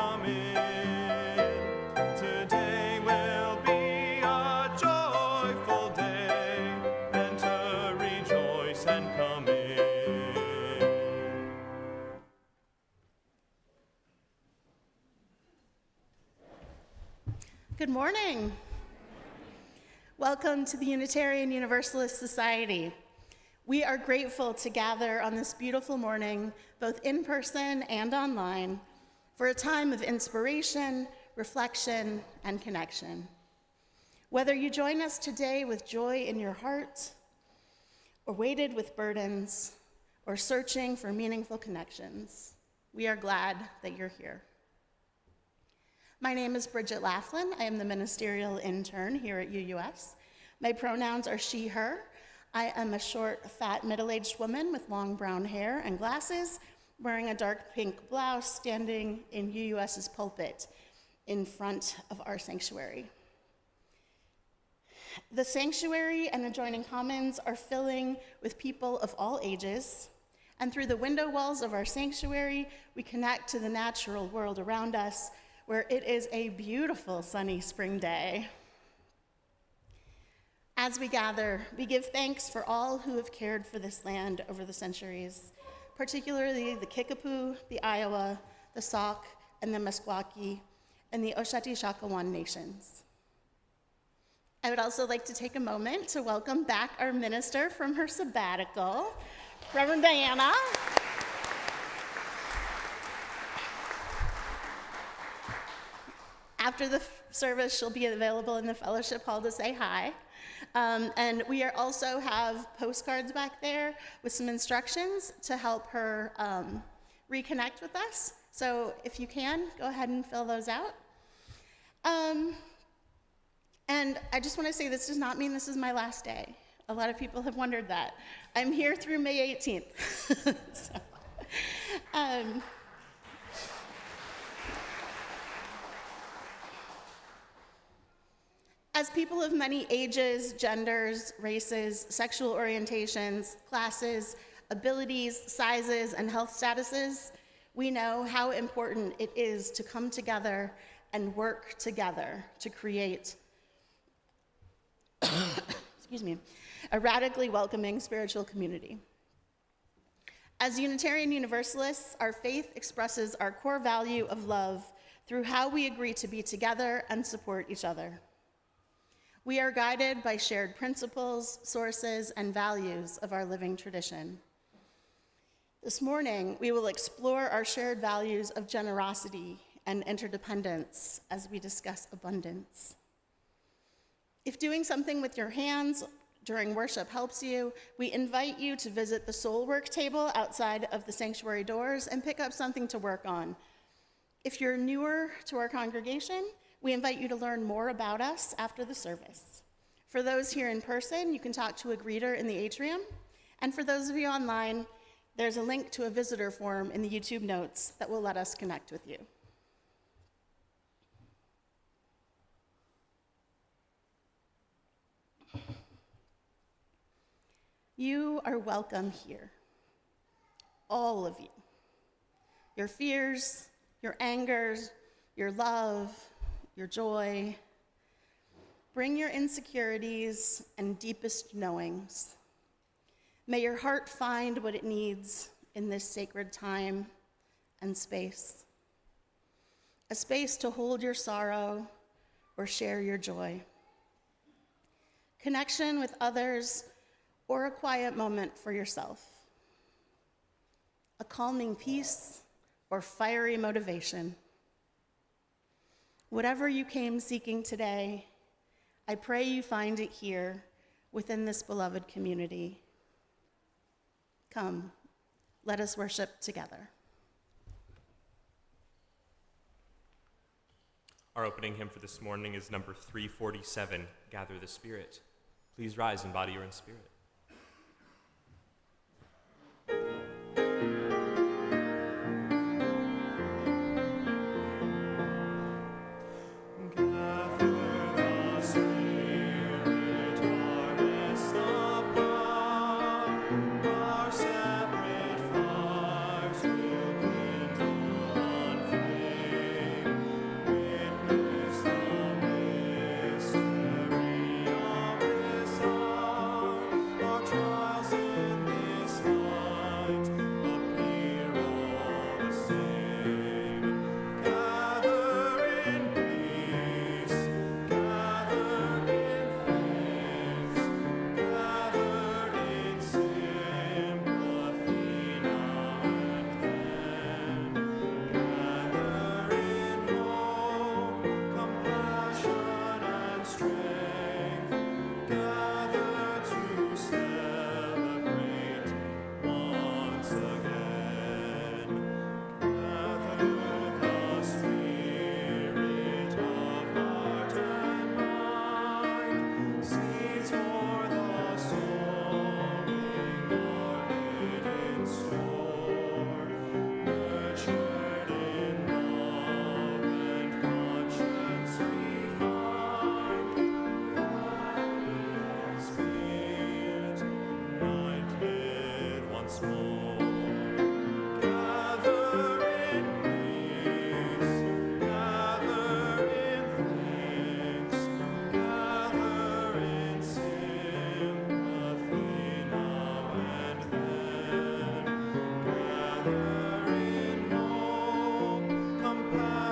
come in. Today will be a joyful day. Enter, rejoice, and come in. Good morning. Welcome to the Unitarian Universalist Society. We are grateful to gather on this beautiful morning, both in person and online, for a time of inspiration, reflection, and connection. Whether you join us today with joy in your heart, or weighted with burdens, or searching for meaningful connections, we are glad that you're here. My name is Bridget Laflin. I am the Ministerial Intern here at UUS. My pronouns are she, her. I am a short, fat, middle-aged woman with long brown hair and glasses, wearing a dark pink blouse, standing in UUS's pulpit in front of our sanctuary. The sanctuary and adjoining commons are filling with people of all ages, and through the window walls of our sanctuary, we connect to the natural world around us, where it is a beautiful sunny spring day. As we gather, we give thanks for all who have cared for this land over the centuries, particularly the Kickapoo, the Iowa, the Sauk, and the Meskwaki, and the Oshati-Shakawan nations. I would also like to take a moment to welcome back our minister from her sabbatical, Reverend Diana. After the service, she'll be available in the fellowship hall to say hi. And we also have postcards back there with some instructions to help her reconnect with us. So if you can, go ahead and fill those out. And I just want to say this does not mean this is my last day. A lot of people have wondered that. I'm here through May 18th. As people of many ages, genders, races, sexual orientations, classes, abilities, sizes, and health statuses, we know how important it is to come together and work together to create a radically welcoming spiritual community. As Unitarian Universalists, our faith expresses our core value of love through how we agree to be together and support each other. We are guided by shared principles, sources, and values of our living tradition. This morning, we will explore our shared values of generosity and interdependence as we discuss abundance. If doing something with your hands during worship helps you, we invite you to visit the soul work table outside of the sanctuary doors and pick up something to work on. If you're newer to our congregation, we invite you to learn more about us after the service. For those here in person, you can talk to a greeter in the atrium. And for those of you online, there's a link to a visitor form in the YouTube notes that will let us connect with you. You are welcome here, all of you. Your fears, your angers, your love, your joy. Bring your insecurities and deepest knowings. May your heart find what it needs in this sacred time and space. A space to hold your sorrow or share your joy. Connection with others or a quiet moment for yourself. A calming peace or fiery motivation. Whatever you came seeking today, I pray you find it here within this beloved community. Come, let us worship together. Our opening hymn for this morning is number 347, Gather the Spirit. Please rise in body or in spirit. Separate fires will kindle on flame.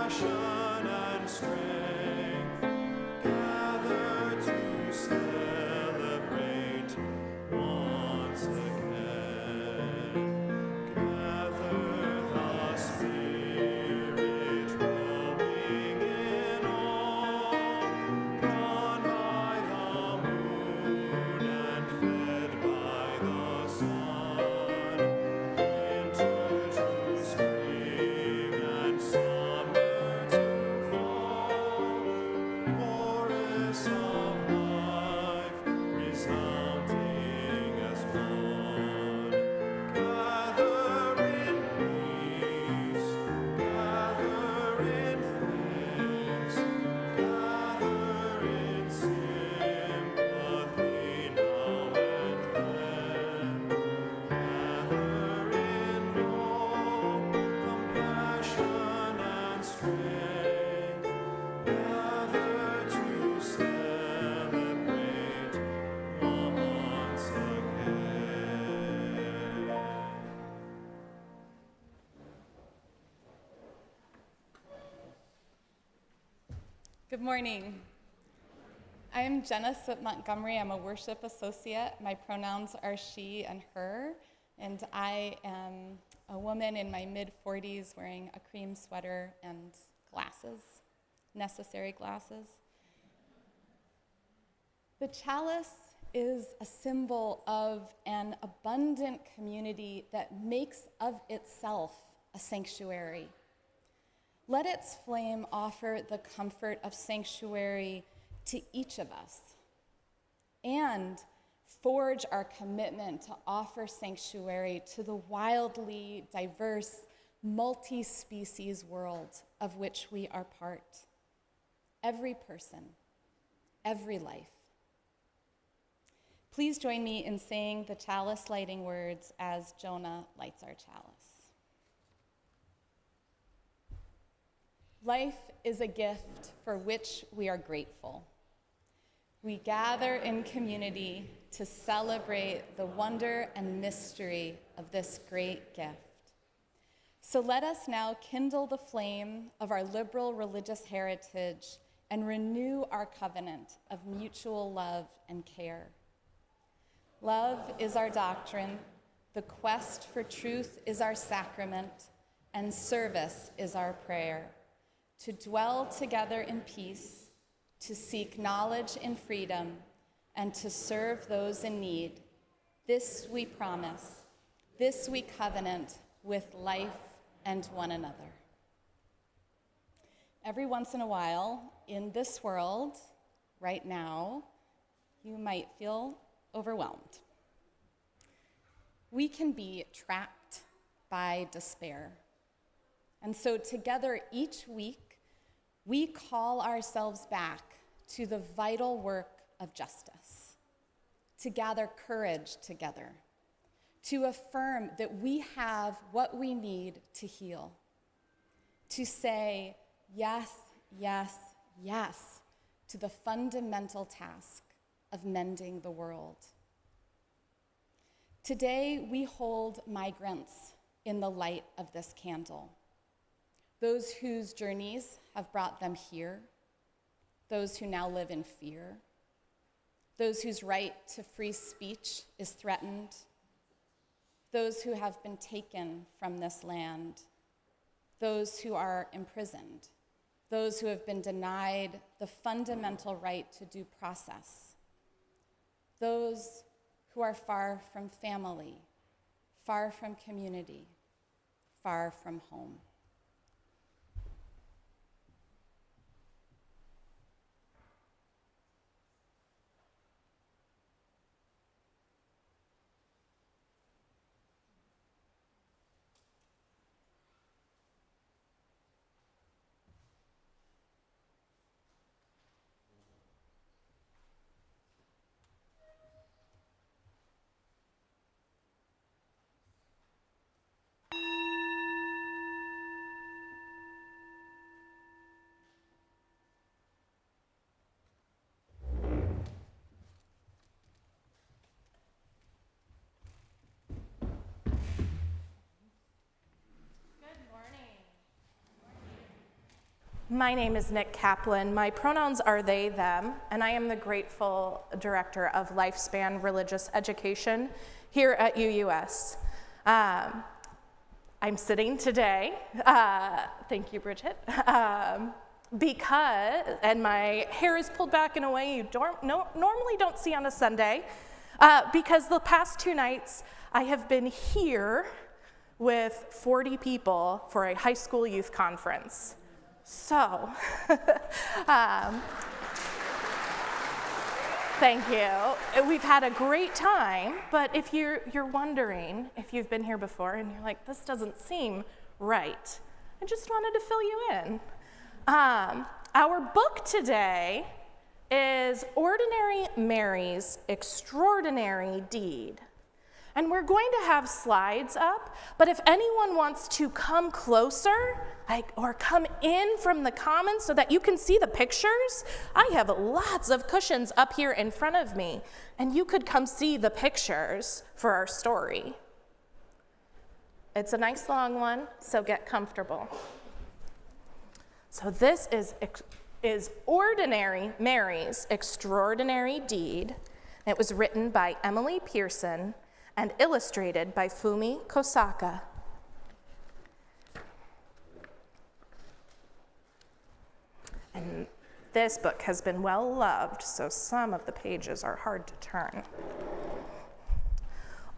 compassion and strength, gather to celebrate once again. Gather the Spirit growing in all, gone by the moon and fed by the sun. Winter to spring and summer to fall, chorus of life resounding as one. Gather in peace, gather in thanks, gather in sympathy now and then. Gather in all compassion and strength, gather to celebrate once again. Good morning. I am Jenna Sip Montgomery. I'm a worship associate. My pronouns are she and her, and I am a woman in my mid-40s wearing a cream sweater and glasses, necessary glasses. The chalice is a symbol of an abundant community that makes of itself a sanctuary. Let its flame offer the comfort of sanctuary to each of us and forge our commitment to offer sanctuary to the wildly diverse, multi-species world of which we are part. Every person, every life. Please join me in saying the chalice lighting words as Jonah lights our chalice. Life is a gift for which we are grateful. We gather in community to celebrate the wonder and mystery of this great gift. So let us now kindle the flame of our liberal religious heritage and renew our covenant of mutual love and care. Love is our doctrine, the quest for truth is our sacrament, and service is our prayer. To dwell together in peace, to seek knowledge in freedom, and to serve those in need. This we promise, this we covenant with life and one another. Every once in a while, in this world, right now, you might feel overwhelmed. We can be trapped by despair. And so together each week, we call ourselves back to the vital work of justice, to gather courage together, to affirm that we have what we need to heal, to say yes, yes, yes to the fundamental task of mending the world. Today, we hold migrants in the light of this candle. Those whose journeys have brought them here, those who now live in fear, those whose right to free speech is threatened, those who have been taken from this land, those who are imprisoned, those who have been denied the fundamental right to due process, those who are far from family, far from community, far from home. My name is Nick Kaplan. My pronouns are they, them, and I am the grateful director of Lifespan Religious Education here at UUS. I'm sitting today, thank you, Bridget, because, and my hair is pulled back in a way you normally don't see on a Sunday, because the past 2 nights I have been here with 40 people for a high school youth conference. So, thank you. We've had a great time, but if you're wondering if you've been here before and you're like, this doesn't seem right, I just wanted to fill you in. Our book today is Ordinary Mary's Extraordinary Deed. And we're going to have slides up, but if anyone wants to come closer, or come in from the commons so that you can see the pictures, I have lots of cushions up here in front of me, and you could come see the pictures for our story. It's a nice long one, so get comfortable. So this is Ordinary Mary's Extraordinary Deed. It was written by Emily Pearson and illustrated by Fumi Kosaka. And this book has been well loved, so some of the pages are hard to turn.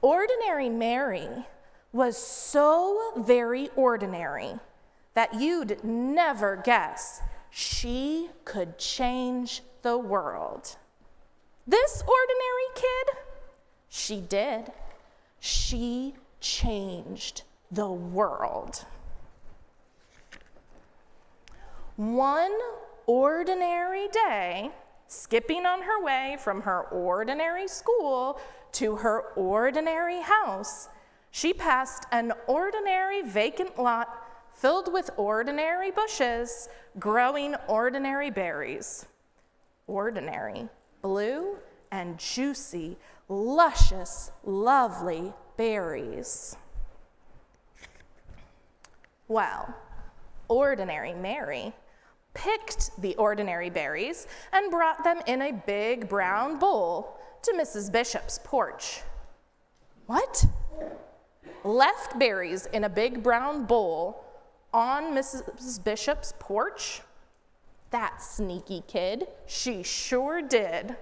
Ordinary Mary was so very ordinary that you'd never guess she could change the world. This ordinary kid, she did. She changed the world. One ordinary day, skipping on her way from her ordinary school to her ordinary house, she passed an ordinary vacant lot filled with ordinary bushes growing ordinary berries. Ordinary, blue and juicy, luscious, lovely berries. Well, Ordinary Mary picked the ordinary berries and brought them in a big brown bowl to Mrs. Bishop's porch. What? Left berries in a big brown bowl on Mrs. Bishop's porch? That sneaky kid, she sure did.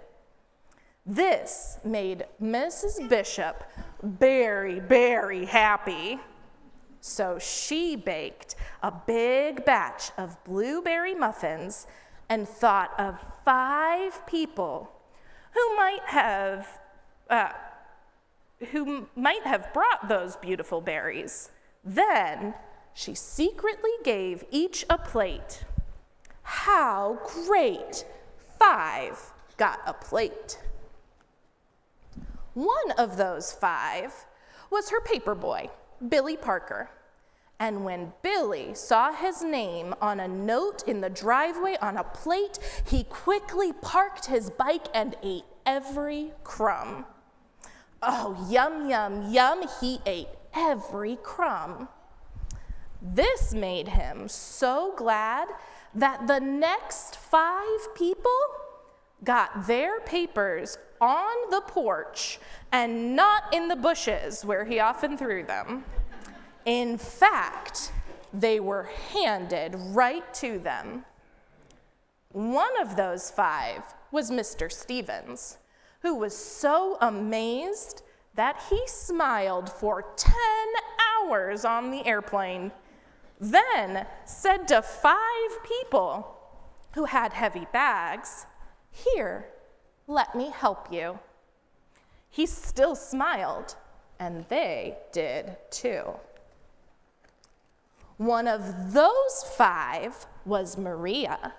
This made Mrs. Bishop very, very happy. So she baked a big batch of blueberry muffins and thought of 5 people who might have brought those beautiful berries. Then she secretly gave each a plate. How great! 5 got a plate. One of those 5 was her paper boy, Billy Parker. And when Billy saw his name on a note in the driveway on a plate, he quickly parked his bike and ate every crumb. Oh, yum, yum, yum, he ate every crumb. This made him so glad that the next 5 people got their papers on the porch and not in the bushes where he often threw them. In fact, they were handed right to them. One of those 5 was Mr. Stevens, who was so amazed that he smiled for 10 hours on the airplane, then said to 5 people who had heavy bags, "Here, let me help you." He still smiled, and they did too. One of those 5 was Maria,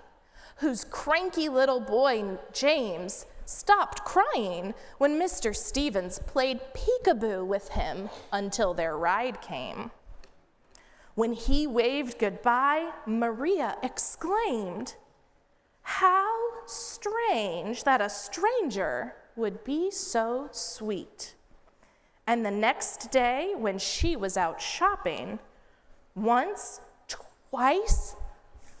whose cranky little boy, James, stopped crying when Mr. Stevens played peekaboo with him until their ride came. When he waved goodbye, Maria exclaimed, "How strange that a stranger would be so sweet." And the next day, when she was out shopping, once, twice,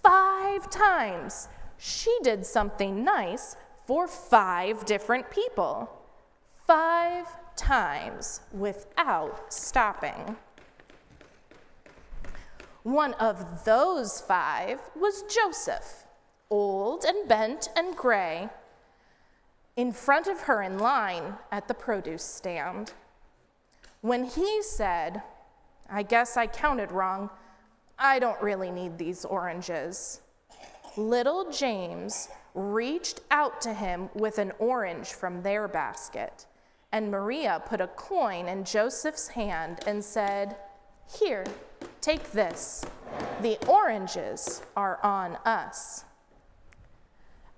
5 5 times. She did something nice for 5 different people. 5 times without stopping. One of those 5 was Joseph, old and bent and gray, in front of her in line at the produce stand. When he said, "I guess I counted wrong. I don't really need these oranges," little James reached out to him with an orange from their basket, and Maria put a coin in Joseph's hand and said, "Here, take this. The oranges are on us."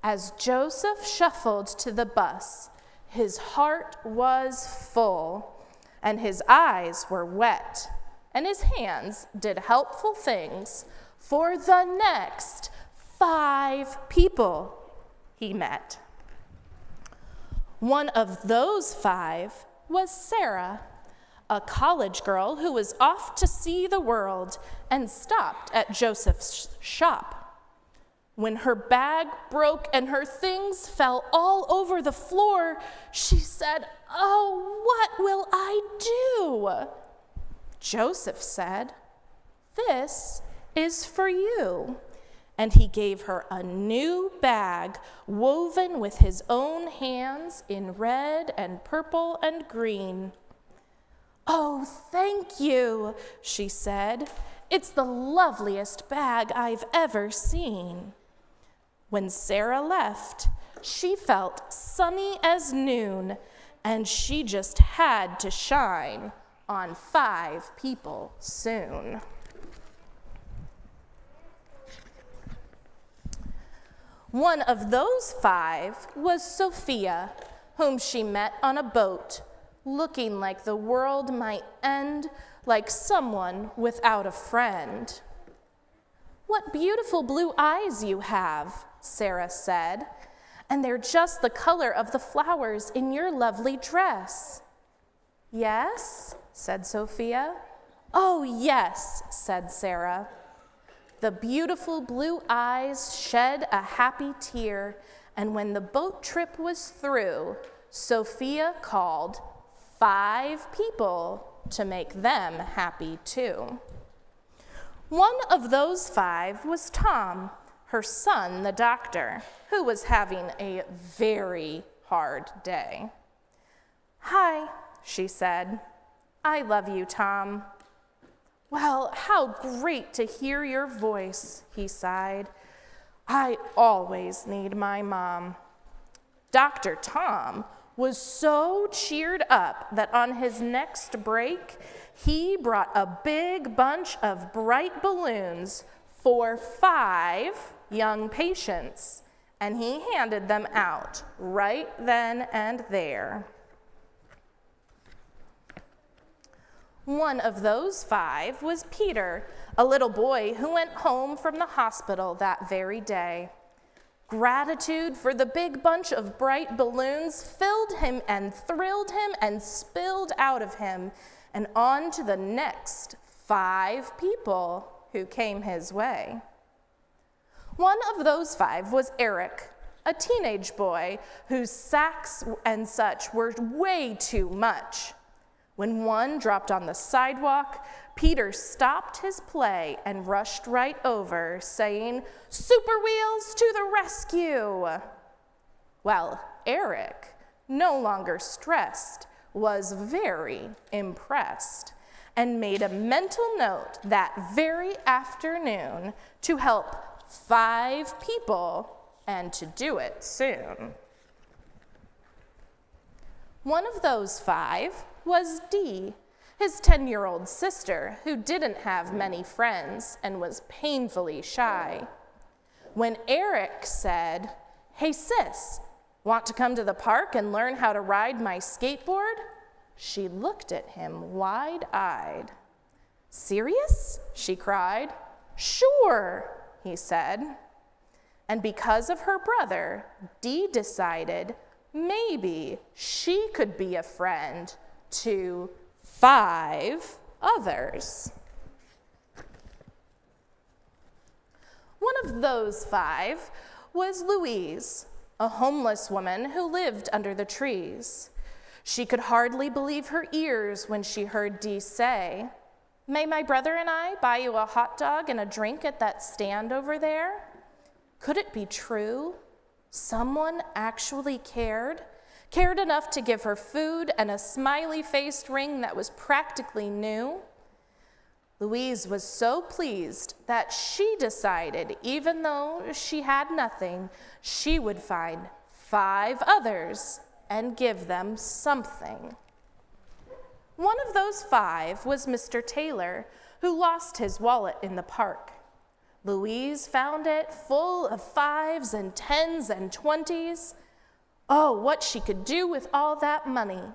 As Joseph shuffled to the bus, his heart was full, and his eyes were wet, and his hands did helpful things for the next 5 people he met. One of those 5 was Sarah, a college girl who was off to see the world and stopped at Joseph's shop. When her bag broke and her things fell all over the floor, she said, "Oh, what will I do?" Joseph said, "This is for you." And he gave her a new bag woven with his own hands in red and purple and green. "Oh, thank you," she said. "It's the loveliest bag I've ever seen." When Sarah left, she felt sunny as noon, and she just had to shine on 5 people soon. One of those 5 was Sophia, whom she met on a boat, looking like the world might end, like someone without a friend. "What beautiful blue eyes you have," Sarah said, "and they're just the color of the flowers in your lovely dress." "Yes?" said Sophia. "Oh, yes," said Sarah. The beautiful blue eyes shed a happy tear, and when the boat trip was through, Sophia called 5 people to make them happy too. One of those 5 was Tom, her son, the doctor, who was having a very hard day. "Hi," she said. "I love you, Tom." "Well, how great to hear your voice," he sighed. "I always need my mom." Dr. Tom was so cheered up that on his next break, he brought a big bunch of bright balloons for 5 young patients, and he handed them out right then and there. One of those 5 was Peter, a little boy who went home from the hospital that very day. Gratitude for the big bunch of bright balloons filled him and thrilled him and spilled out of him and on to the next 5 people who came his way. One of those 5 was Eric, a teenage boy whose sacks and such were way too much. When one dropped on the sidewalk, Peter stopped his play and rushed right over, saying, "Super Wheels to the rescue!" Well, Eric, no longer stressed, was very impressed and made a mental note that very afternoon to help 5 people and to do it soon. One of those 5 was Dee, his 10-year-old sister, who didn't have many friends and was painfully shy. When Eric said, "Hey sis, want to come to the park and learn how to ride my skateboard?" she looked at him wide-eyed. "Serious?" she cried. "Sure," he said. And because of her brother, Dee decided maybe she could be a friend to 5 others. One of those 5 was Louise, a homeless woman who lived under the trees. She could hardly believe her ears when she heard Dee say, "May my brother and I buy you a hot dog and a drink at that stand over there?" Could it be true? Someone actually cared enough to give her food and a smiley-faced ring that was practically new. Louise was so pleased that she decided, even though she had nothing, she would find 5 others and give them something. One of those 5 was Mr. Taylor, who lost his wallet in the park. Louise found it full of 5s and 10s and 20s. Oh, what she could do with all that money.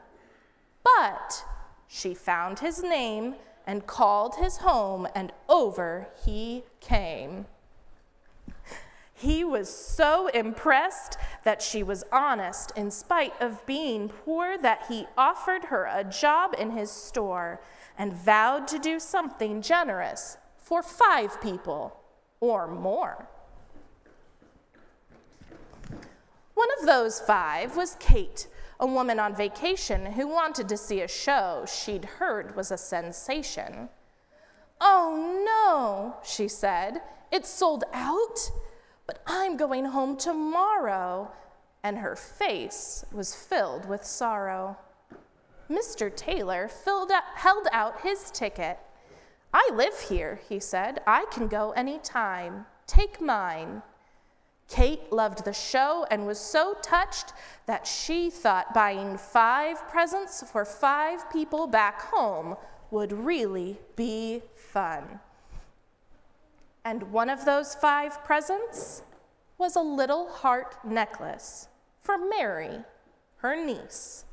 But she found his name and called his home, and over he came. He was so impressed that she was honest in spite of being poor that he offered her a job in his store and vowed to do something generous for 5 people or more. One of those 5 was Kate, a woman on vacation who wanted to see a show she'd heard was a sensation. "Oh no," she said, "it's sold out? But I'm going home tomorrow," and her face was filled with sorrow. Mr. Taylor held out his ticket. "I live here," he said. "I can go any time. Take mine." Kate loved the show and was so touched that she thought buying 5 presents for 5 people back home would really be fun. And one of those 5 presents was a little heart necklace for Mary, her niece.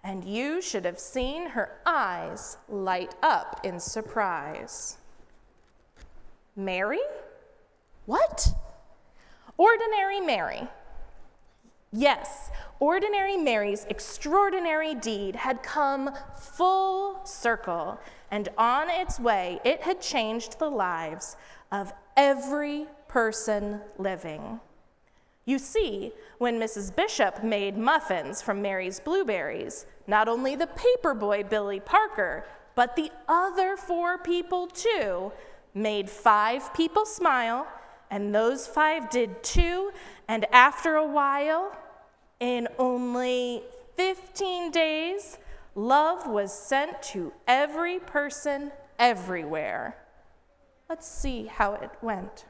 And you should have seen her eyes light up in surprise. Mary? What? Ordinary Mary. Yes, Ordinary Mary's extraordinary deed had come full circle, and on its way, it had changed the lives of every person living. You see, when Mrs. Bishop made muffins from Mary's blueberries, not only the paperboy Billy Parker, but the other 4 people too, made 5 people smile, and those 5 did too, and after a while, in only 15 days, love was sent to every person everywhere. Let's see how it went.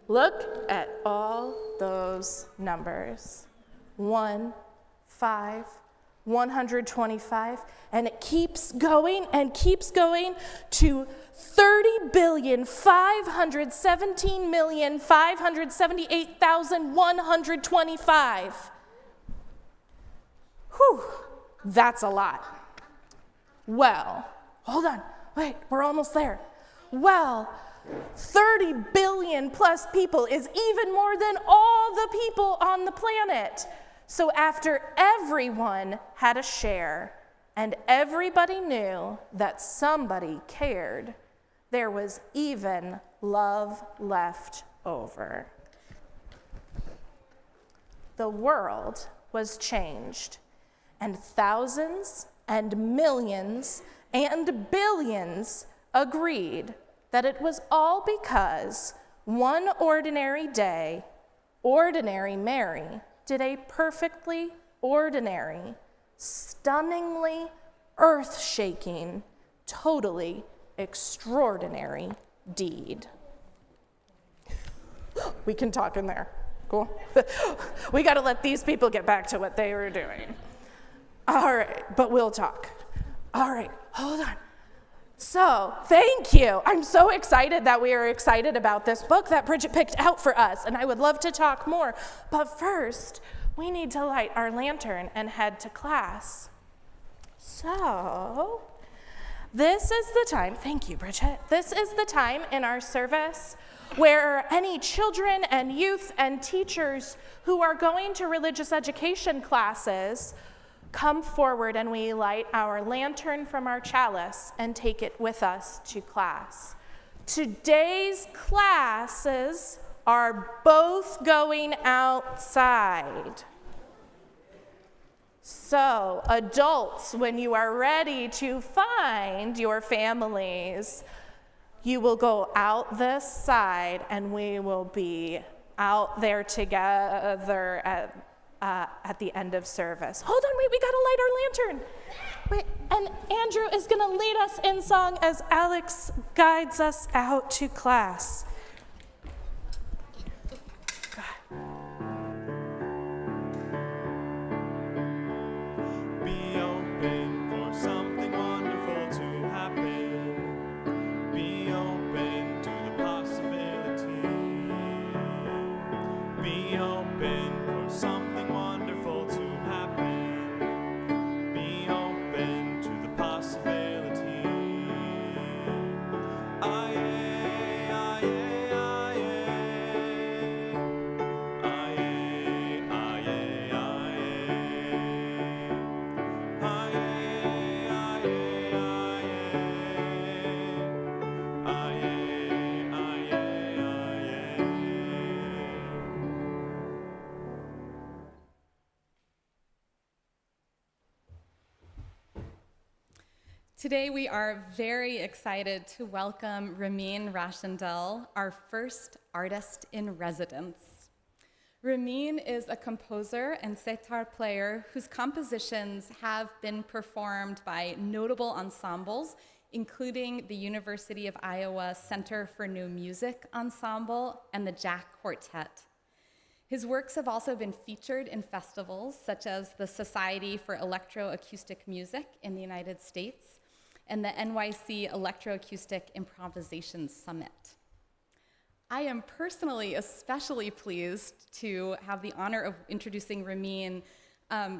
Look at all those numbers. 1, 5, 125, and it keeps going to 30,517,578,125. Whew, that's a lot. Well, hold on, wait, we're almost there. Well, 30 billion plus people is even more than all the people on the planet. So after everyone had a share and everybody knew that somebody cared, there was even love left over. The world was changed, and thousands and millions and billions agreed that it was all because one ordinary day, Ordinary Mary did a perfectly ordinary, stunningly earth-shaking, totally extraordinary deed. We can talk in there. Cool. We got to let these people get back to what they were doing. All right, but we'll talk. All right, hold on. So, thank you. I'm so excited that we are excited about this book that Bridget picked out for us, and I would love to talk more. But first, we need to light our lantern and head to class. So, this is the time, thank you, Bridget. This is the time in our service where any children and youth and teachers who are going to religious education classes come forward and we light our lantern from our chalice and take it with us to class. Today's classes are both going outside. So, adults, when you are ready to find your families, you will go out this side and we will be out there together at the end of service. Hold on, wait, we gotta light our lantern. Wait, and Andrew is gonna lead us in song as Alex guides us out to class. Be open for something wonderful to happen. Be open to the possibility. Be open for something wonderful to happen. Be open to the possibility. Aye, aye, aye, aye, aye, Today we are very excited to welcome Ramin Rashendel, our first artist in residence. Ramin is a composer and sitar player whose compositions have been performed by notable ensembles, including the University of Iowa Center for New Music Ensemble and the Jack Quartet. His works have also been featured in festivals such as the Society for Electroacoustic Music in the United States and the NYC Electroacoustic Improvisation Summit. I am personally especially pleased to have the honor of introducing Ramin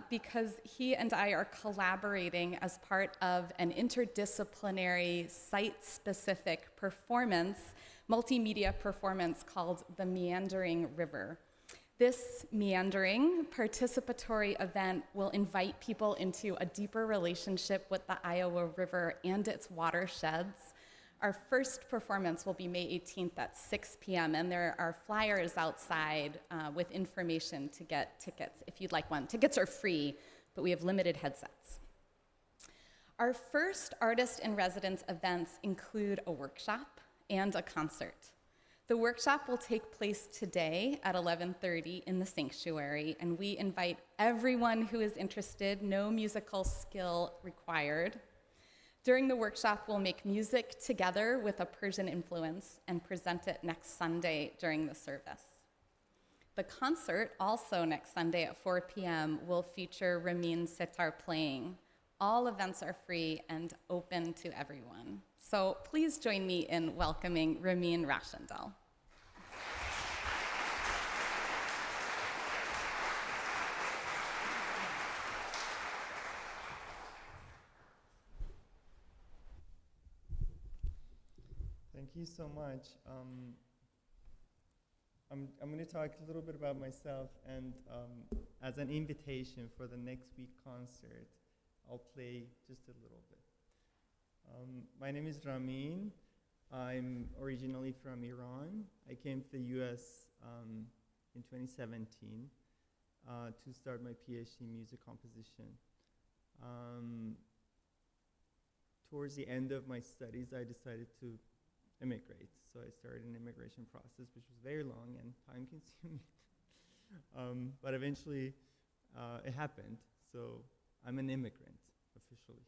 because he and I are collaborating as part of an interdisciplinary, site-specific performance, multimedia performance called The Meandering River. This meandering, participatory event will invite people into a deeper relationship with the Iowa River and its watersheds. Our first performance will be May 18th at 6 p.m., and there are flyers outside with information to get tickets if you'd like one. Tickets are free, but we have limited headsets. Our first Artist in Residence events include a workshop and a concert. The workshop will take place today at 11:30 in the sanctuary, and we invite everyone who is interested, no musical skill required. During the workshop, we'll make music together with a Persian influence and present it next Sunday during the service. The concert, also next Sunday at 4 p.m., will feature Ramin's sitar playing. All events are free and open to everyone. So please join me in welcoming Ramin Rashendel. Thank you so much. I'm going to talk a little bit about myself, and as an invitation for the next week concert, I'll play just a little bit. My name is Ramin. I'm originally from Iran. I came to the US in 2017 to start my PhD in music composition. Towards the end of my studies, I decided to immigrate. So I started an immigration process, which was very long and time-consuming. But eventually, it happened. So I'm an immigrant, officially.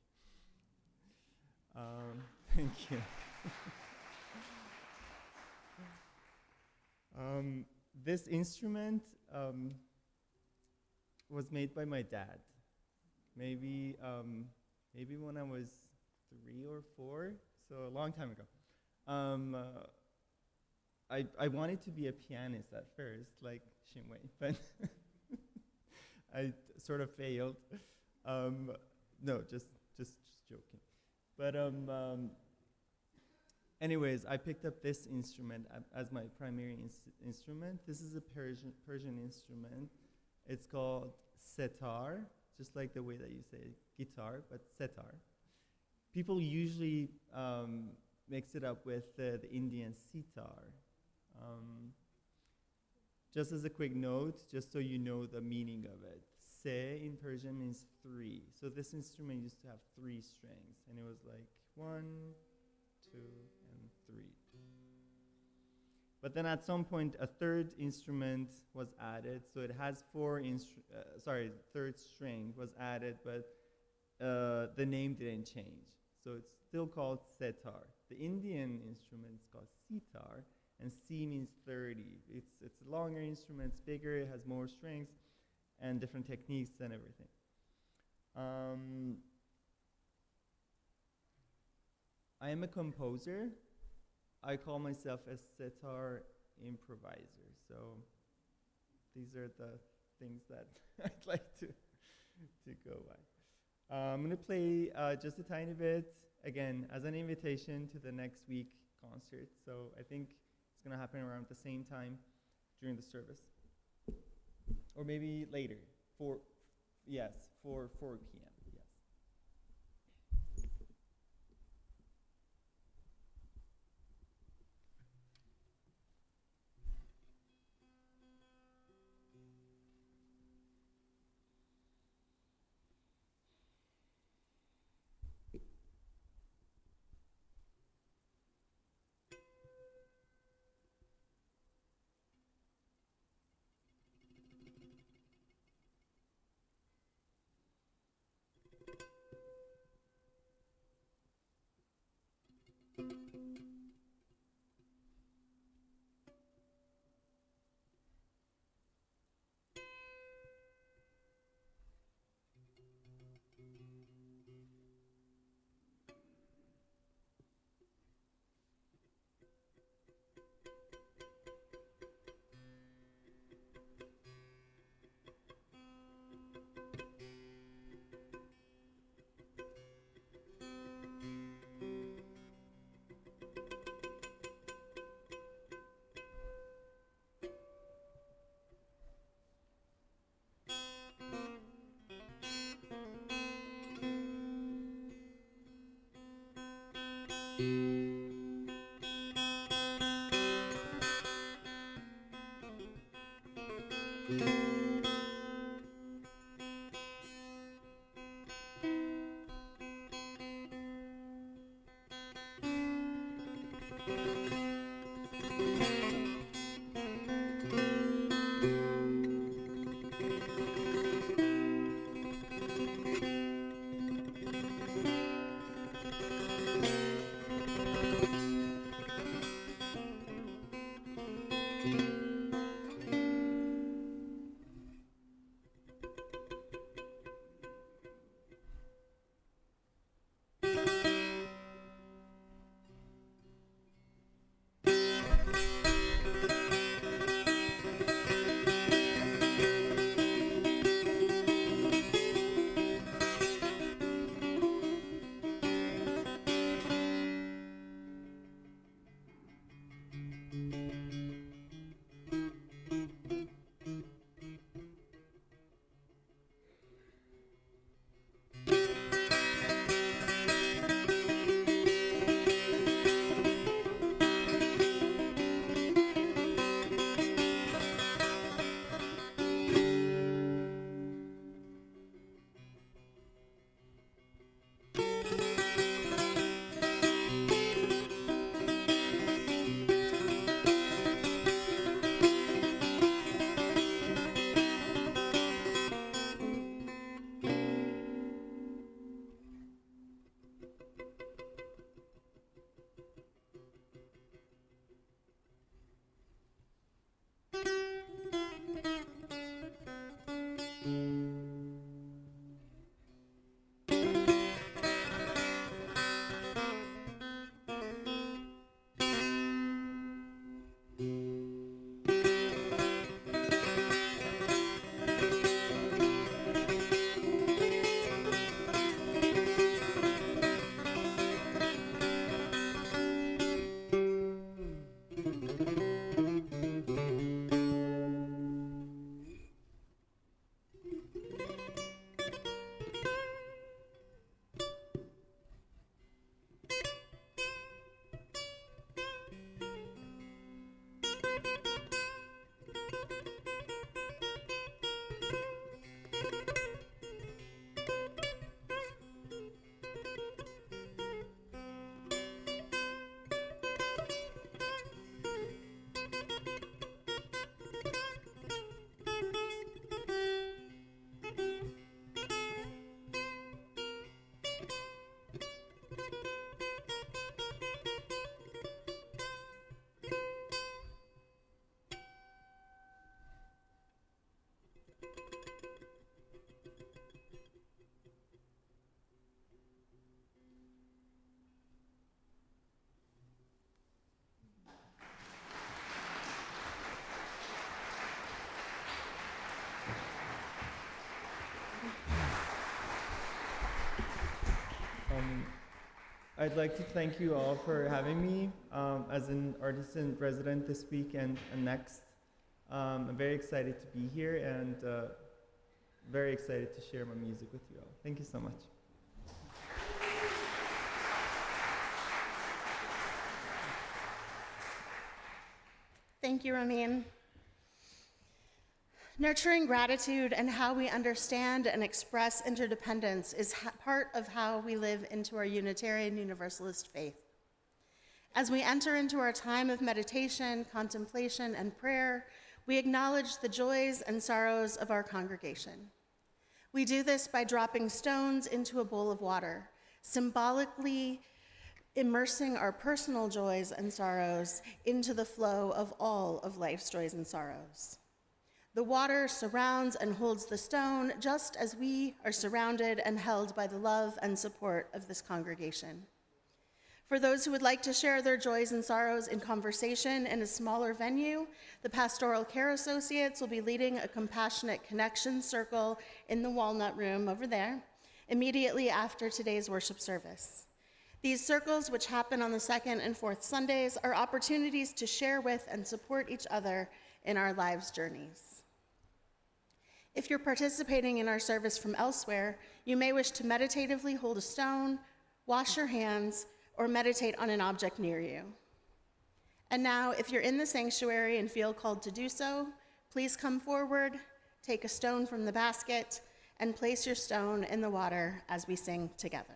Thank you. This instrument was made by my dad. Maybe when I was 3 or 4, so a long time ago. I wanted to be a pianist at first, like Shinwei, but I sort of failed. No, just joking. But anyways, I picked up this instrument as my primary instrument. This is a Persian instrument. It's called setar, just like the way that you say guitar, but setar. People usually mix it up with the Indian sitar. Just as a quick note, just so you know the meaning of it, se in Persian means 3. So this instrument used to have 3 strings, and it was like 1, 2, and 3. But then at some point, a third instrument was added. So it has third string was added, but the name didn't change. So it's still called setar. The Indian instrument is called sitar, and C means 30. It's a longer instrument, it's bigger, it has more strings, and different techniques and everything. I am a composer. I call myself a sitar improviser. So these are the things that I'd like to go by. I'm going to play just a tiny bit, again, as an invitation to the next week concert. So I think it's going to happen around the same time during the service. Or maybe later, 4 p.m., yes. I'd like to thank you all for having me as an artist in resident this week and next. I'm very excited to be here and very excited to share my music with you all. Thank you so much. Thank you, Ramin. Nurturing gratitude and how we understand and express interdependence is part of how we live into our Unitarian Universalist faith. As we enter into our time of meditation, contemplation, and prayer, we acknowledge the joys and sorrows of our congregation. We do this by dropping stones into a bowl of water, symbolically immersing our personal joys and sorrows into the flow of all of life's joys and sorrows. The water surrounds and holds the stone just as we are surrounded and held by the love and support of this congregation. For those who would like to share their joys and sorrows in conversation in a smaller venue, the Pastoral Care Associates will be leading a compassionate connection circle in the Walnut Room over there, immediately after today's worship service. These circles, which happen on the second and fourth Sundays, are opportunities to share with and support each other in our lives' journeys. If you're participating in our service from elsewhere, you may wish to meditatively hold a stone, wash your hands, or meditate on an object near you. And now, if you're in the sanctuary and feel called to do so, please come forward, take a stone from the basket, and place your stone in the water as we sing together.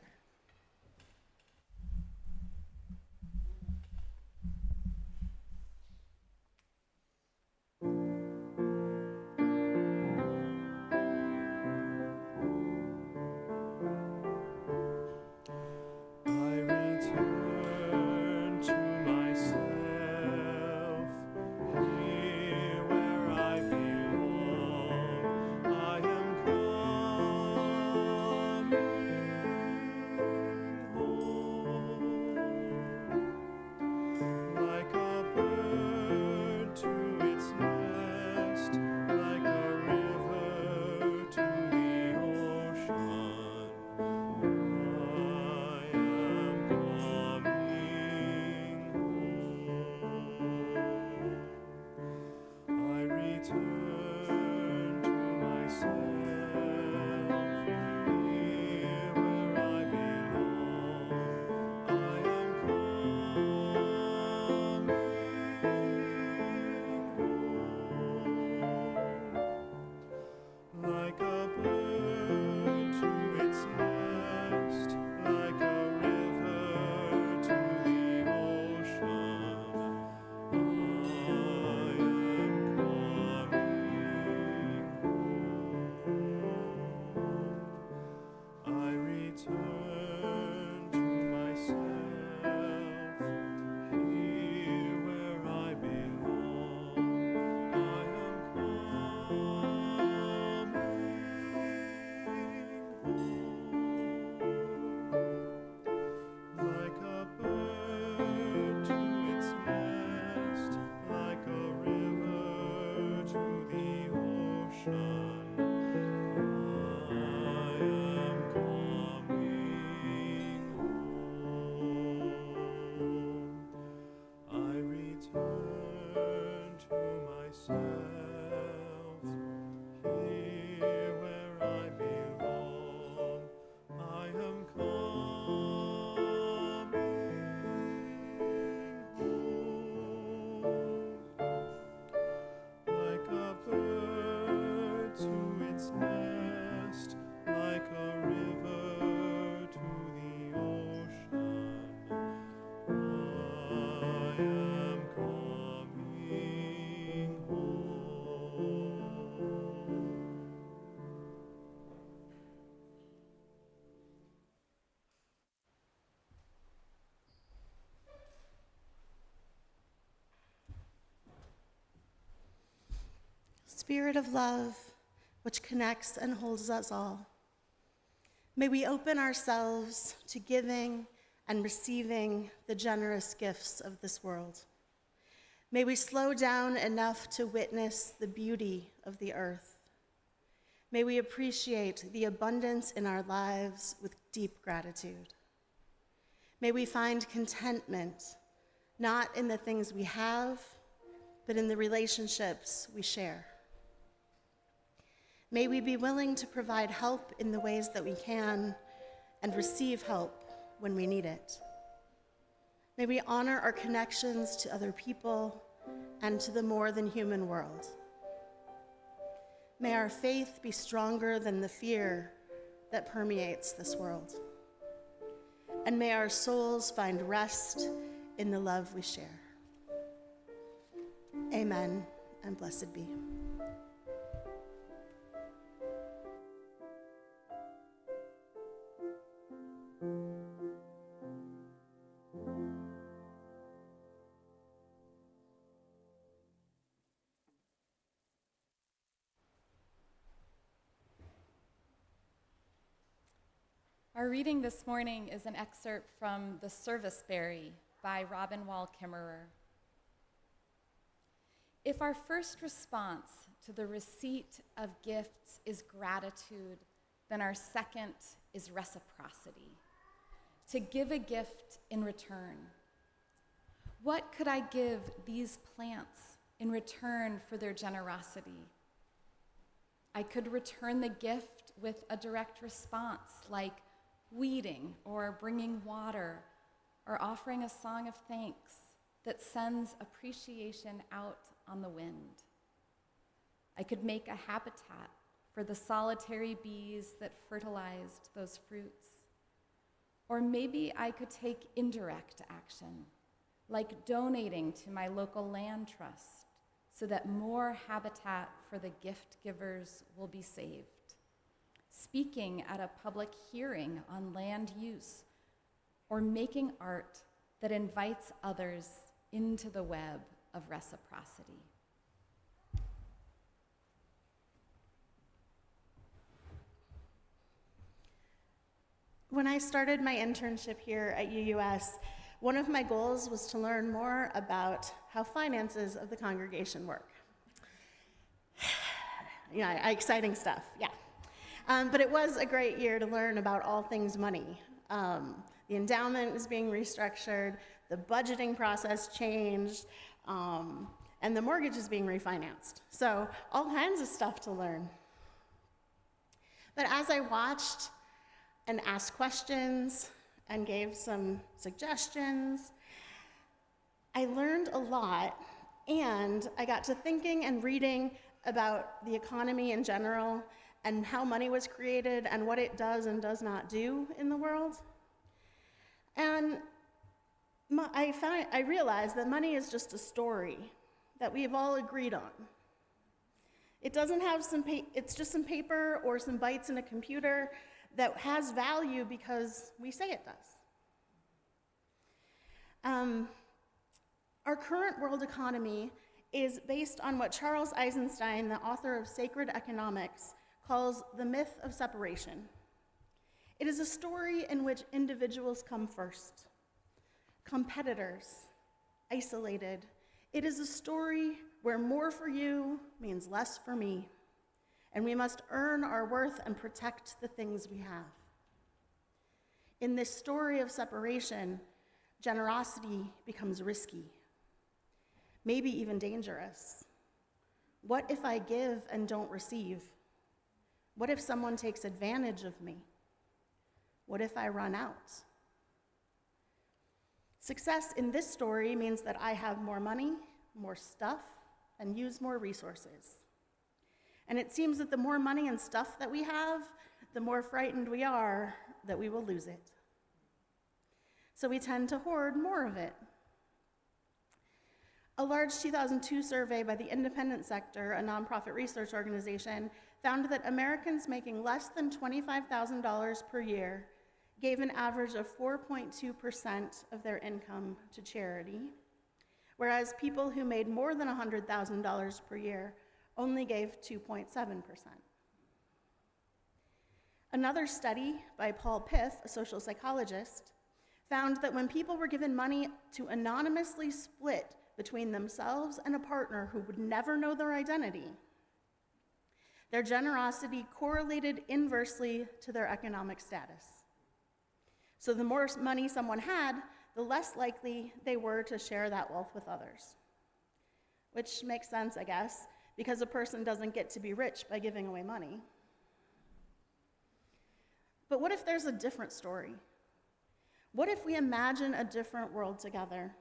Spirit of love, which connects and holds us all, may we open ourselves to giving and receiving the generous gifts of this world. May we slow down enough to witness the beauty of the earth. May we appreciate the abundance in our lives with deep gratitude. May we find contentment, not in the things we have, but in the relationships we share. May we be willing to provide help in the ways that we can and receive help when we need it. May we honor our connections to other people and to the more than human world. May our faith be stronger than the fear that permeates this world. And may our souls find rest in the love we share. Amen, and blessed be. Our reading this morning is an excerpt from The Serviceberry by Robin Wall Kimmerer. If our first response to the receipt of gifts is gratitude, then our second is reciprocity, to give a gift in return. What could I give these plants in return for their generosity? I could return the gift with a direct response, like weeding or bringing water or offering a song of thanks that sends appreciation out on the wind. I could make a habitat for the solitary bees that fertilized those fruits. Or maybe I could take indirect action, like donating to my local land trust so that more habitat for the gift givers will be saved. Speaking at a public hearing on land use, or making art that invites others into the web of reciprocity. When I started my internship here at UUS, one of my goals was to learn more about how finances of the congregation work. Yeah, exciting stuff, yeah. But it was a great year to learn about all things money. The endowment is being restructured, the budgeting process changed, and the mortgage is being refinanced. So all kinds of stuff to learn. But as I watched and asked questions and gave some suggestions, I learned a lot, and I got to thinking and reading about the economy in general and how money was created and what it does and does not do in the world. And I realized that money is just a story that we've all agreed on. It doesn't have it's just some paper or some bytes in a computer that has value because we say it does. Our current world economy is based on what Charles Eisenstein, the author of Sacred Economics, calls the myth of separation. It is a story in which individuals come first, competitors, isolated. It is a story where more for you means less for me, and we must earn our worth and protect the things we have. In this story of separation, generosity becomes risky, maybe even dangerous. What if I give and don't receive? What if someone takes advantage of me? What if I run out? Success in this story means that I have more money, more stuff, and use more resources. And it seems that the more money and stuff that we have, the more frightened we are that we will lose it. So we tend to hoard more of it. A large 2002 survey by the Independent Sector, a nonprofit research organization, found that Americans making less than $25,000 per year gave an average of 4.2% of their income to charity, whereas people who made more than $100,000 per year only gave 2.7%. Another study by Paul Piff, a social psychologist, found that when people were given money to anonymously split between themselves and a partner who would never know their identity, their generosity correlated inversely to their economic status. So the more money someone had, the less likely they were to share that wealth with others. Which makes sense, I guess, because a person doesn't get to be rich by giving away money. But what if there's a different story? What if we imagine a different world together?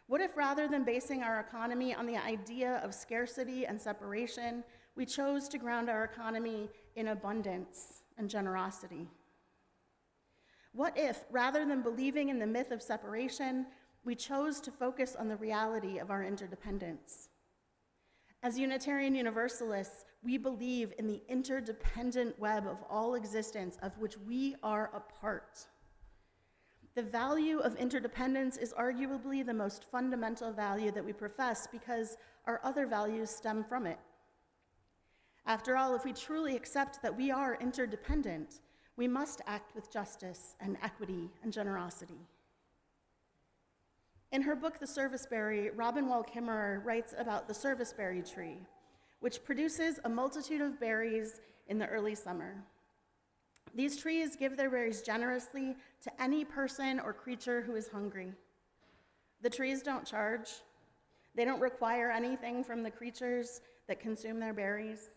What if rather than basing our economy on the idea of scarcity and separation, we chose to ground our economy in abundance and generosity? What if, rather than believing in the myth of separation, we chose to focus on the reality of our interdependence? As Unitarian Universalists, we believe in the interdependent web of all existence of which we are a part. The value of interdependence is arguably the most fundamental value that we profess because our other values stem from it. After all, if we truly accept that we are interdependent, we must act with justice and equity and generosity. In her book, The Serviceberry, Robin Wall Kimmerer writes about the serviceberry tree, which produces a multitude of berries in the early summer. These trees give their berries generously to any person or creature who is hungry. The trees don't charge. They don't require anything from the creatures that consume their berries.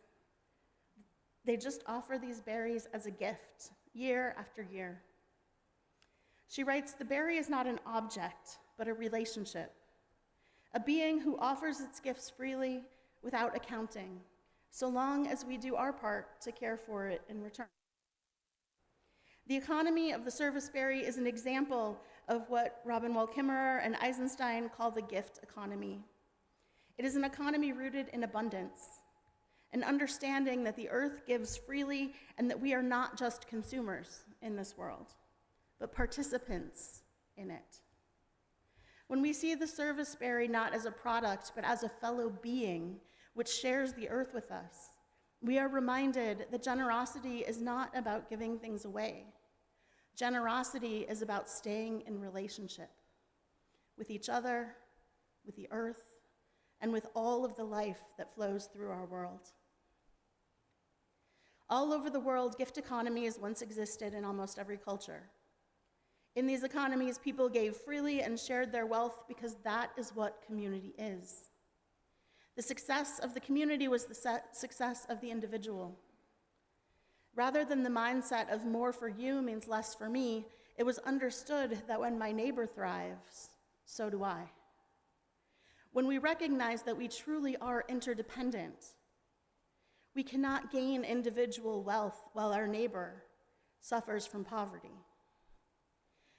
They just offer these berries as a gift, year after year. She writes, "The berry is not an object, but a relationship, a being who offers its gifts freely without accounting, so long as we do our part to care for it in return." The economy of the serviceberry is an example of what Robin Wall Kimmerer and Eisenstein call the gift economy. It is an economy rooted in abundance, an understanding that the earth gives freely and that we are not just consumers in this world, but participants in it. When we see the serviceberry not as a product, but as a fellow being which shares the earth with us, we are reminded that generosity is not about giving things away. Generosity is about staying in relationship with each other, with the earth, and with all of the life that flows through our world. All over the world, gift economies once existed in almost every culture. In these economies, people gave freely and shared their wealth because that is what community is. The success of the community was the success of the individual. Rather than the mindset of more for you means less for me, it was understood that when my neighbor thrives, so do I. When we recognize that we truly are interdependent, we cannot gain individual wealth while our neighbor suffers from poverty.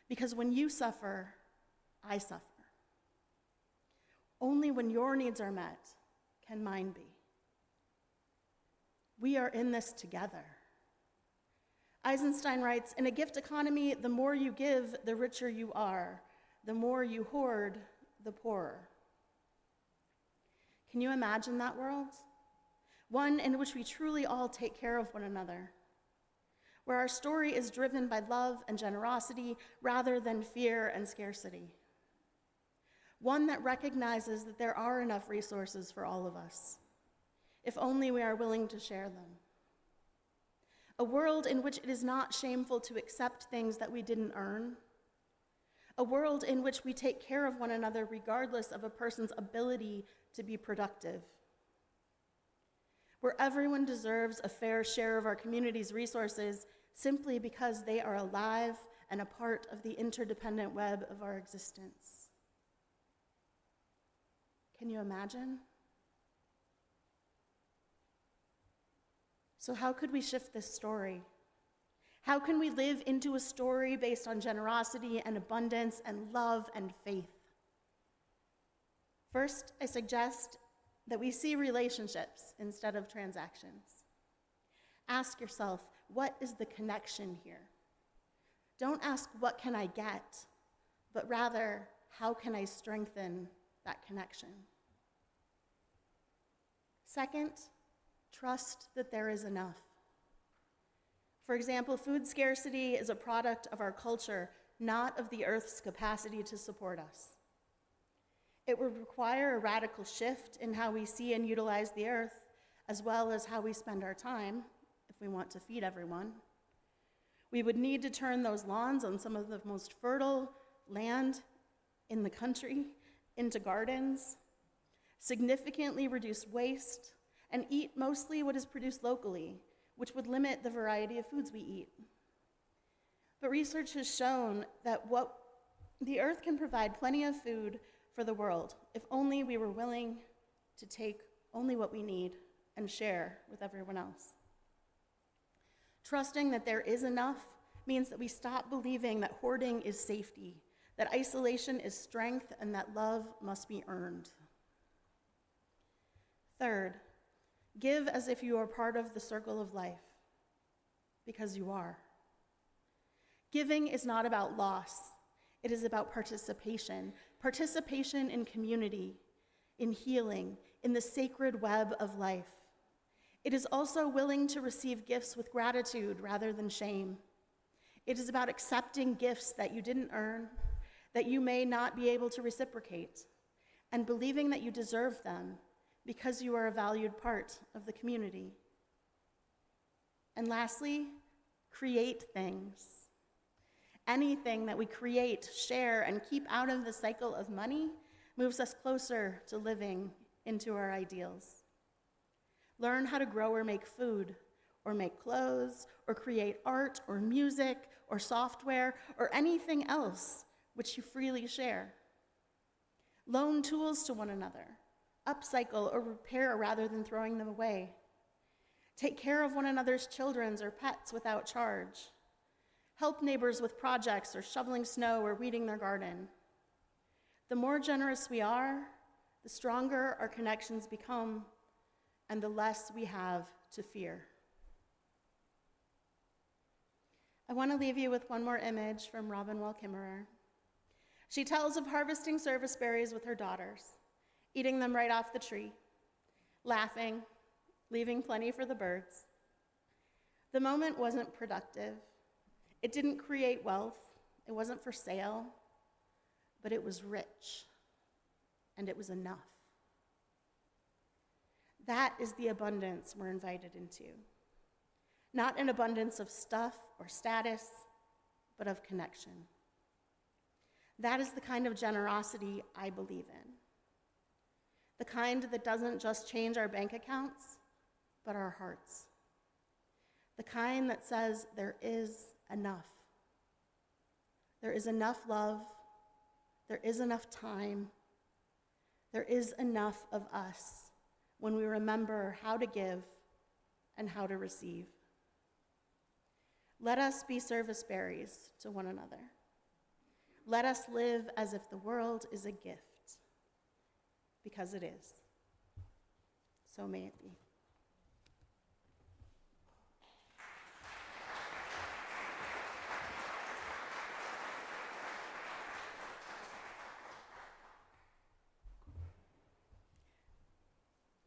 Because when you suffer, I suffer. Only when your needs are met can mine be. We are in this together. Eisenstein writes, "In a gift economy, the more you give, the richer you are. The more you hoard, the poorer." Can you imagine that world? One in which we truly all take care of one another, where our story is driven by love and generosity rather than fear and scarcity. One that recognizes that there are enough resources for all of us, if only we are willing to share them. A world in which it is not shameful to accept things that we didn't earn. A world in which we take care of one another regardless of a person's ability to be productive. Where everyone deserves a fair share of our community's resources simply because they are alive and a part of the interdependent web of our existence. Can you imagine? So how could we shift this story? How can we live into a story based on generosity and abundance and love and faith? First, I suggest that we see relationships instead of transactions. Ask yourself, what is the connection here? Don't ask, what can I get? But rather, how can I strengthen that connection? Second, trust that there is enough. For example, food scarcity is a product of our culture, not of the earth's capacity to support us. It would require a radical shift in how we see and utilize the earth, as well as how we spend our time, if we want to feed everyone. We would need to turn those lawns on some of the most fertile land in the country into gardens, significantly reduce waste, and eat mostly what is produced locally, which would limit the variety of foods we eat. But research has shown that the earth can provide plenty of food for the world if only we were willing to take only what we need and share with everyone else. Trusting that there is enough means that we stop believing that hoarding is safety, that isolation is strength, and that love must be earned. Third, give as if you are part of the circle of life, because you are. Giving is not about loss. It is about participation in community, in healing, in the sacred web of life. It is also willing to receive gifts with gratitude rather than shame. It is about accepting gifts that you didn't earn, that you may not be able to reciprocate, and believing that you deserve them because you are a valued part of the community. And lastly, create things. Anything that we create, share, and keep out of the cycle of money moves us closer to living into our ideals. Learn how to grow or make food, or make clothes, or create art, or music, or software, or anything else which you freely share. Loan tools to one another, upcycle or repair rather than throwing them away. Take care of one another's children or pets without charge. Help neighbors with projects or shoveling snow or weeding their garden. The more generous we are, the stronger our connections become, and the less we have to fear. I want to leave you with one more image from Robin Wall Kimmerer. She tells of harvesting service berries with her daughters, eating them right off the tree, laughing, leaving plenty for the birds. The moment wasn't productive. It didn't create wealth. It wasn't for sale, but it was rich, and it was enough. That is the abundance we're invited into. Not an abundance of stuff or status, but of connection. That is the kind of generosity I believe in. The kind that doesn't just change our bank accounts, but our hearts. The kind that says there is enough. There is enough love. There is enough time. There is enough of us when we remember how to give and how to receive. Let us be service berries to one another. Let us live as if the world is a gift, because it is. So may it be.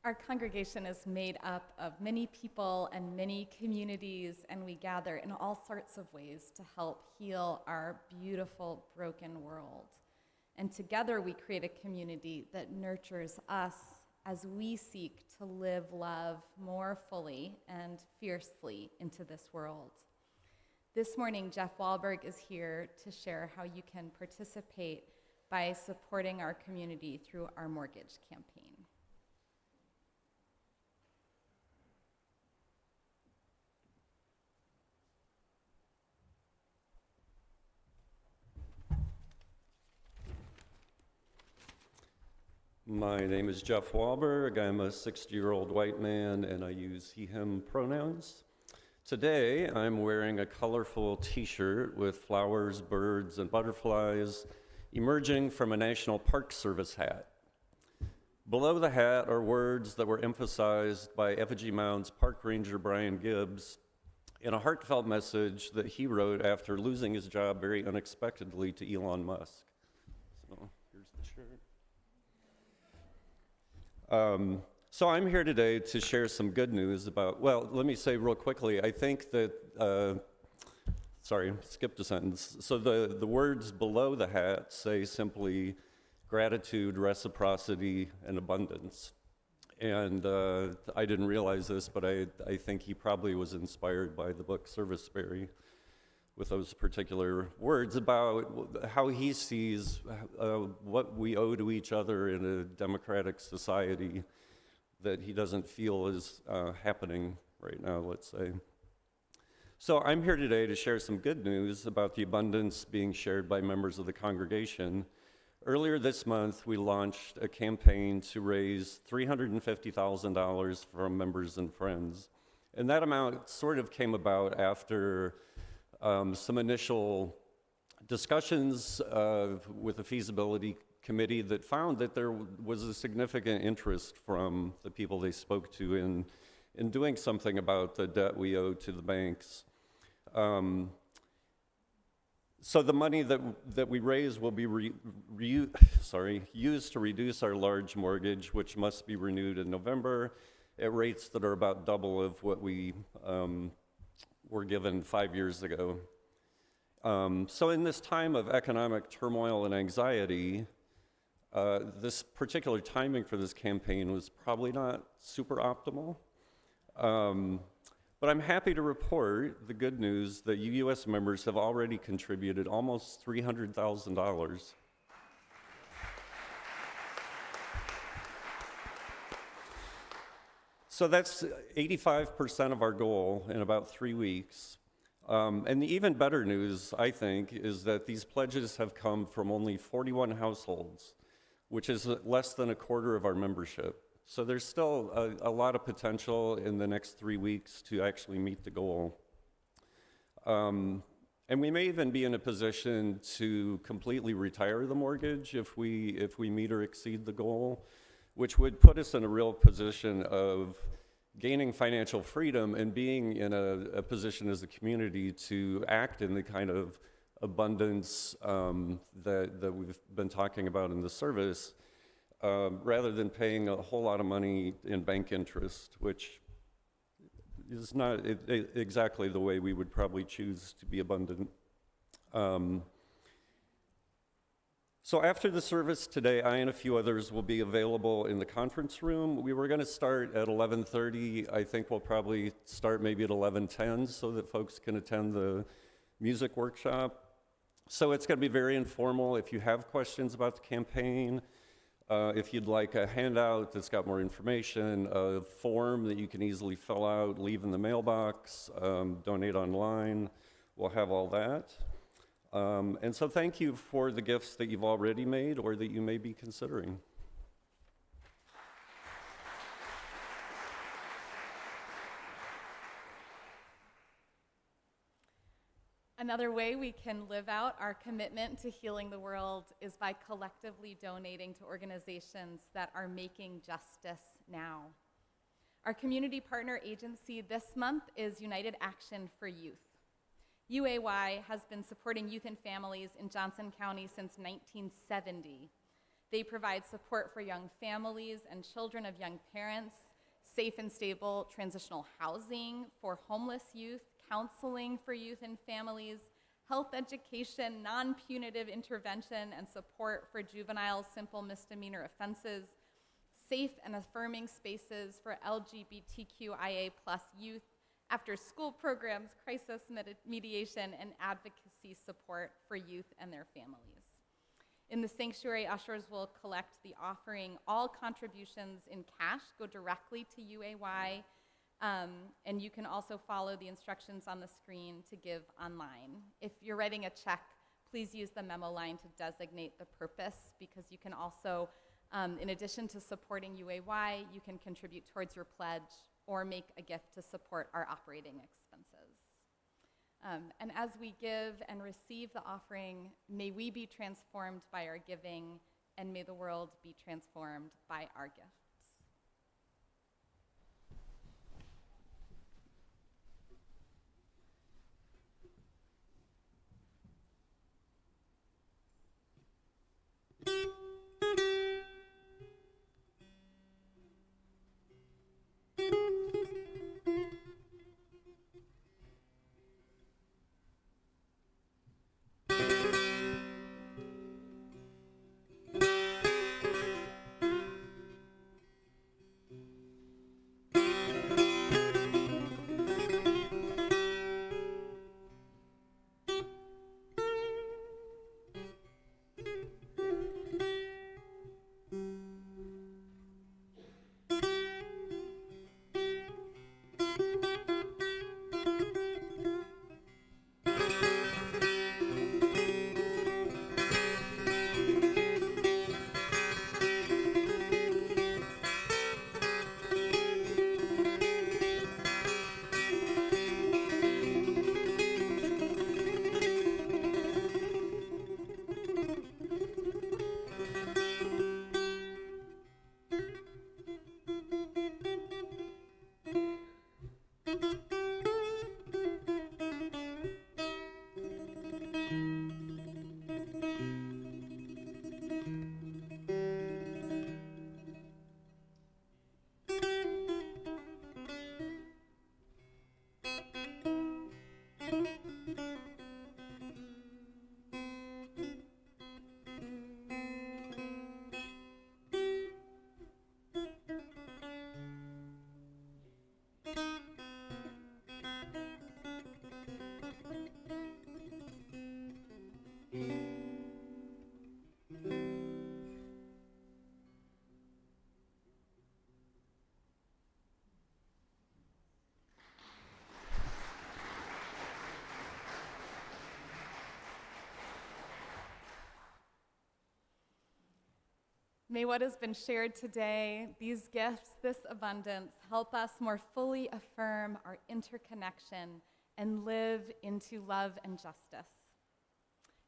Our congregation is made up of many people and many communities, and we gather in all sorts of ways to help heal our beautiful, broken world. And together we create a community that nurtures us as we seek to live love more fully and fiercely into this world. This morning, Jeff Wahlberg is here to share how you can participate by supporting our community through our mortgage campaign. My name is Jeff Wahlberg. I'm a 60-year-old white man, and I use he, him pronouns. Today, I'm wearing a colorful t-shirt with flowers, birds, and butterflies emerging from a National Park Service hat. Below the hat are words that were emphasized by Effigy Mound's park ranger Brian Gibbs in a heartfelt message that he wrote after losing his job very unexpectedly to Elon Musk. So here's the shirt. So I'm here today to share some good news about, well, let me say real quickly, I think that, sorry, skipped a sentence. So the words below the hat say simply gratitude, reciprocity, and abundance. And I didn't realize this, but I think he probably was inspired by the book Serviceberry with those particular words about how he sees what we owe to each other in a democratic society that he doesn't feel is happening right now, let's say. So I'm here today to share some good news about the abundance being shared by members of the congregation. Earlier this month, we launched a campaign to raise $350,000 from members and friends. And that amount sort of came about after some initial discussions with the feasibility committee that found that there was a significant interest from the people they spoke to in doing something about the debt we owe to the banks. So the money that we raise will be used to reduce our large mortgage, which must be renewed in November at rates that are about double of what we were given 5 years ago. So in this time of economic turmoil and anxiety, this particular timing for this campaign was probably not super optimal. But I'm happy to report the good news that UUS members have already contributed almost $300,000. So that's 85% of our goal in about 3 weeks. And the even better news, I think, is that these pledges have come from only 41 households, which is less than a quarter of our membership. So there's still a lot of potential in the next 3 weeks to actually meet the goal. And we may even be in a position to completely retire the mortgage if we meet or exceed the goal, which would put us in a real position of gaining financial freedom and being in a position as a community to act in the kind of abundance that we've been talking about in the service, rather than paying a whole lot of money in bank interest, which is not exactly the way we would probably choose to be abundant. So after the service today, I and a few others will be available in the conference room. We were going to start at 11:30. I think we'll probably start maybe at 11:10 so that folks can attend the music workshop. So it's going to be very informal. If you have questions about the campaign, if you'd like a handout that's got more information, a form that you can easily fill out, leave in the mailbox, donate online, we'll have all that. And so thank you for the gifts that you've already made or that you may be considering. Another way we can live out our commitment to healing the world is by collectively donating to organizations that are making justice now. Our community partner agency this month is United Action for Youth. UAY has been supporting youth and families in Johnson County since 1970. They provide support for young families and children of young parents, safe and stable transitional housing for homeless youth, counseling for youth and families, health education, non-punitive intervention and support for juvenile simple misdemeanor offenses, safe and affirming spaces for LGBTQIA+ youth, after-school programs, crisis mediation, and advocacy support for youth and their families. In the sanctuary, ushers will collect the offering. All contributions in cash go directly to UAY, and you can also follow the instructions on the screen to give online. If you're writing a check, please use the memo line to designate the purpose, because you can also, in addition to supporting UAY, you can contribute towards your pledge or make a gift to support our operating expenses. And as we give and receive the offering, may we be transformed by our giving, and may the world be transformed by our gifts. May what has been shared today, these gifts, this abundance, help us more fully affirm our interconnection and live into love and justice.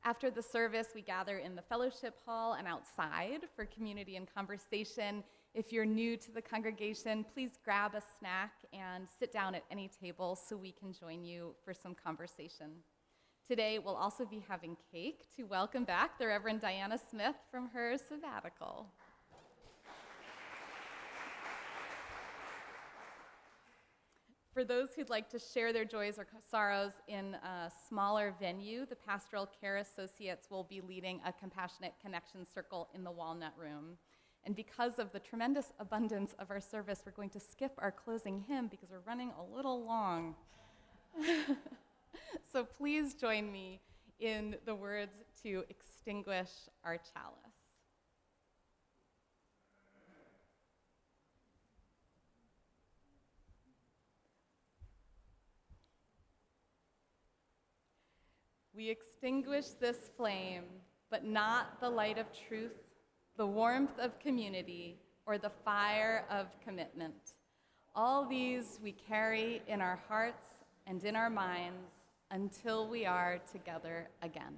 After the service, we gather in the fellowship hall and outside for community and conversation. If you're new to the congregation, please grab a snack and sit down at any table so we can join you for some conversation. Today, we'll also be having cake to welcome back the Reverend Diana Smith from her sabbatical. For those who'd like to share their joys or sorrows in a smaller venue, the Pastoral Care Associates will be leading a Compassionate Connection Circle in the Walnut Room. And because of the tremendous abundance of our service, we're going to skip our closing hymn because we're running a little long. So please join me in the words to extinguish our chalice. We extinguish this flame, but not the light of truth, the warmth of community, or the fire of commitment. All these we carry in our hearts and in our minds until we are together again.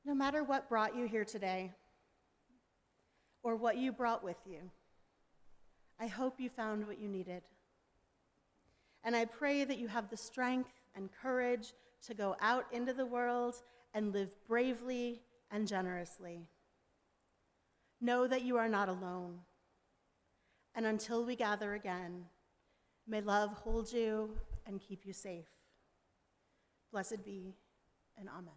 No matter what brought you here today, or what you brought with you, I hope you found what you needed. And I pray that you have the strength and courage to go out into the world and live bravely and generously. Know that you are not alone. And until we gather again, may love hold you and keep you safe. Blessed be, and amen.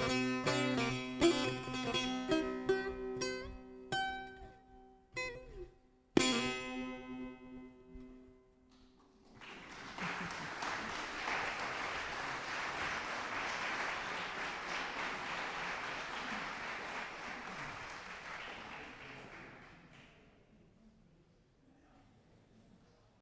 Thank you.